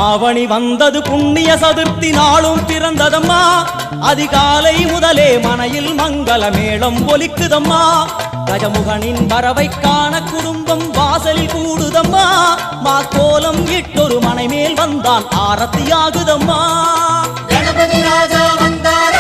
ஆவணி வந்தது புண்ணிய சதுர்த்தி நாளும் பிறந்ததம்மா அதிகாலை முதலே மனையில் மங்கள மேளம் ஒலிக்குதம்மா கஜமுகனின் வரவை காண குடும்பம் வாசலில் கூடுதம்மா மா கோலம் இட்டொரு மனை மேல் வந்தான் ஆரத்தியாகுதம்மா கணபதி ராஜா வந்தார்